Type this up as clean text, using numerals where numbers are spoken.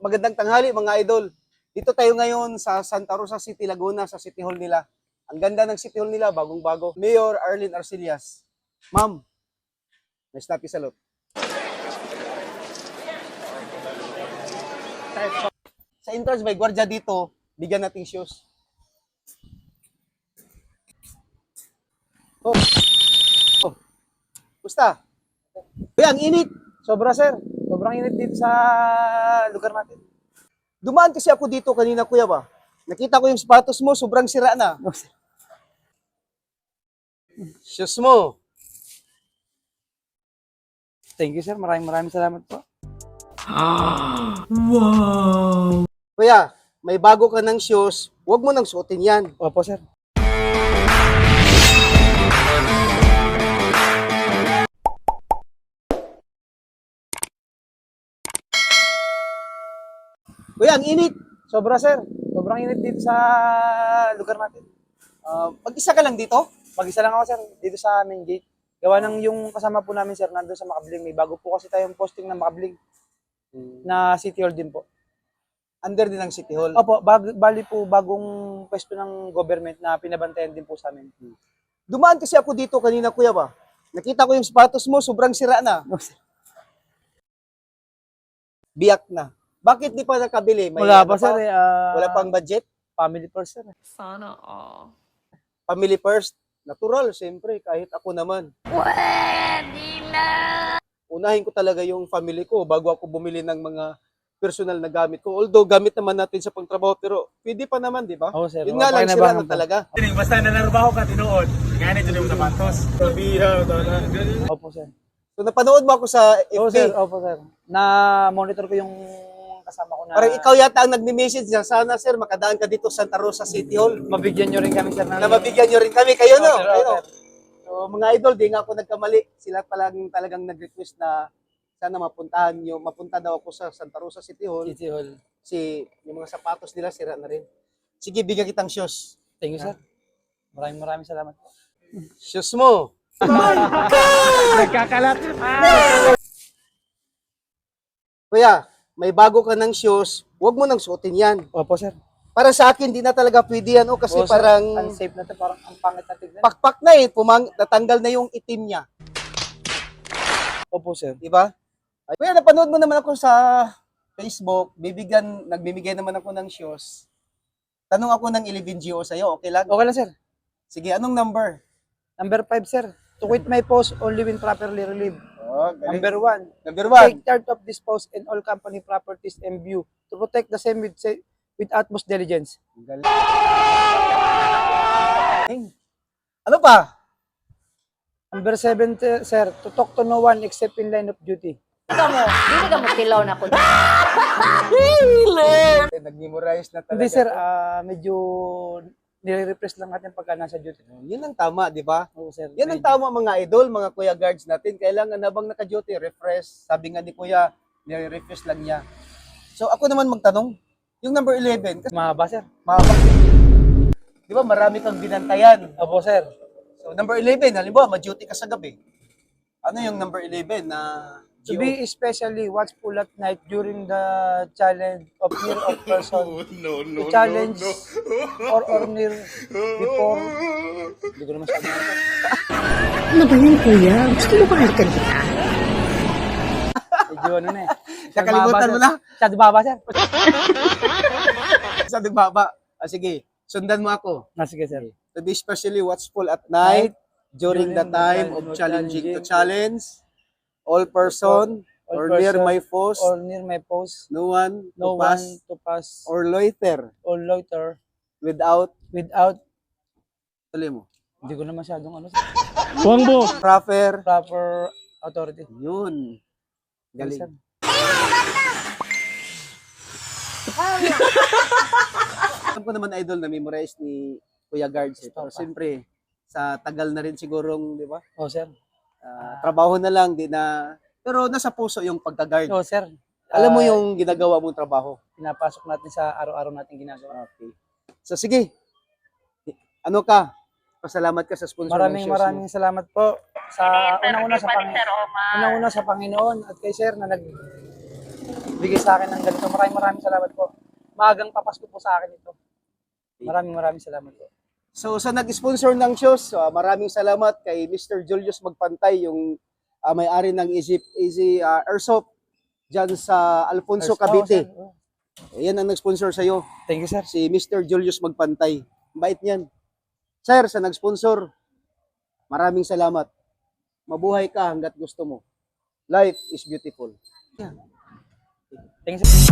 Magandang tanghali mga idol. Dito tayo ngayon sa Santa Rosa City, Laguna, sa City Hall nila. Ang ganda ng City Hall nila, bagong-bago. Mayor Arlene Arcillas. Ma'am, may snappy salute. Sa entrance may gwardiya dito, bigyan nating shoes. Oh. Gusta? Uy, ang init. Sobra, sir. Sobrang init dito sa lugar natin. Dumaan kasi ako dito kanina, kuya ba? Nakita ko yung sapatos mo, sobrang sira na. Shoes mo. Thank you, sir. Maraming salamat po. Wow! Kuya, may bago ka ng shoes, huwag mo nang suotin yan. Opo, sir. Kuya, ang init. Sobra, sir. Sobrang init dito sa lugar natin. Mag-isa ka lang dito? Mag-isa lang ako, sir, dito sa main gate. Gawa ng yung kasama po namin, sir, nandun sa Makabling. May bago po kasi tayong posting na Makabling na City Hall din po. Under din ng City Hall. Opo, bali po bagong pwesto ng government na pinabantayan din po sa amin. Dumaan kasi ako dito kanina, kuya ba? Nakita ko yung sapatos mo, sobrang sira na. No, sir. Biyak na. Bakit di pa nakabili? May Wala ano pa, sir. Wala pang budget? Family first, sir. Sana all. Family first? Natural, siyempre, kahit ako naman. Pwede na! Unahin ko talaga yung family ko bago ako bumili ng mga personal na gamit ko. Although, gamit naman natin sa pangtrabaho, pero pwede pa naman, di ba? Oo, sir. Yun nga lang, sira na po. talaga. Basta nanarbaho ka, tinuod. Ganito yung sapatos. Sabihan, Opo, sir. So, napanood mo ako sa Opo, FB. sir. Opo, sir. Na-monitor ko yung kasama ko na... Parang ikaw yata ang nagme-message niya, sana sir, makadaan ka dito sa Santa Rosa City Hall. Mabigyan nyo rin kami, sir. Na mabigyan nyo rin kami. Kayo, no? Oo, sir, Kayo, oo, no? So, mga idol, di nga ako nagkamali. Sila talagang nag-request na sana mapunta daw ako sa Santa Rosa City Hall. City Hall. Kasi yung mga sapatos nila, sira na rin. Sige, bigyan kitang shoes. Thank you, sir. Maraming salamat po. Shoes mo. Nagkakalat. Kuya, may bago ka ng shoes, huwag mo nang suotin yan. Opo, sir. Para sa akin, di na talaga pwede yan. O, kasi Oo, sir. parang Unsafe na to. Parang ang pangit na tignan. pakpak na eh. Natanggal na yung itim niya. Opo, sir. Di ba? Ay, kuya, napanood mo naman ako sa Facebook. Nagbibigay naman ako ng shoes. Tanong ako ng 11GO sa'yo. Okay lang? Okay lang, sir. Sige, anong number? Number 5, sir. To quit my post only when properly relieved. Oh, galing. Number 1. Number Take 1. charge of this post and all company properties and view to protect the same with utmost diligence. Galing. Ano pa? Number 7, sir. To talk to no one except in line of duty. Dili ka mo tilaw na ko. Nag-memorize na talaga. Hindi, sir. Medyo nire-repress lang natin pagka nasa duty. Yun ang tama, di ba? Oo, sir. Yan ang tama mga idol, mga kuya guards natin. Kailangan habang naka-duty, refresh. Sabi nga ni kuya, nire-refresh lang niya. So ako naman magtanong, yung number 11, kasi Mahaba, sir. mahaba. Di ba marami kang binantayan. Opo, sir. So number 11, halimbawa, ma-duty ka sa gabi. Ano yung number 11 na To GO? be especially watchful at night during the challenge of near of person. To challenge or near before. Hindi ko naman sabi. Ano ba yun, kuya? Gusto mo kahalikan kita? Medyo ano na eh. Nakalimutan mo na? Siya baba, sir. Sa nagbaba. Sige, sundan mo ako. Sige, sir. To be especially watchful at night during the time of challenging to challenge all person or near my post, Or near my post. no one No to pass one to pass or loiter or loiter without, tuloy mo, hindi ko na masyadong ano, proper, proper authority. yun. Galing. Sir. Alam ko naman idol na memorize ni Kuya Guards. Pero siyempre, sa tagal na rin sigurong, di ba? Oh, sir. Trabaho na lang, di na, pero nasa puso yung pagka-guard. Oh, sir. Alam mo yung ginagawa mong trabaho. Pinapasok natin sa araw-araw natin ginagawa. Okay. So sige, ano ka? Pasalamat ka sa sponsor ng shoes mo. Maraming salamat po sa unang-una sa Panginoon at kay sir na bigay sa akin ng ganito. Maraming salamat po. Maagang papasko po sa akin ito. Maraming salamat po. So sa nag-sponsor ng shows, maraming salamat kay Mr. Julius Magpantay, yung may-ari ng Easy Airsoft dyan sa Alfonso, Cavite. Yan ang nag-sponsor sa'yo, Thank you, sir. si Mr. Julius Magpantay. Bait niyan. Sir, sa nag-sponsor, maraming salamat. Mabuhay ka hanggat gusto mo. Life is beautiful. Thank you, sir.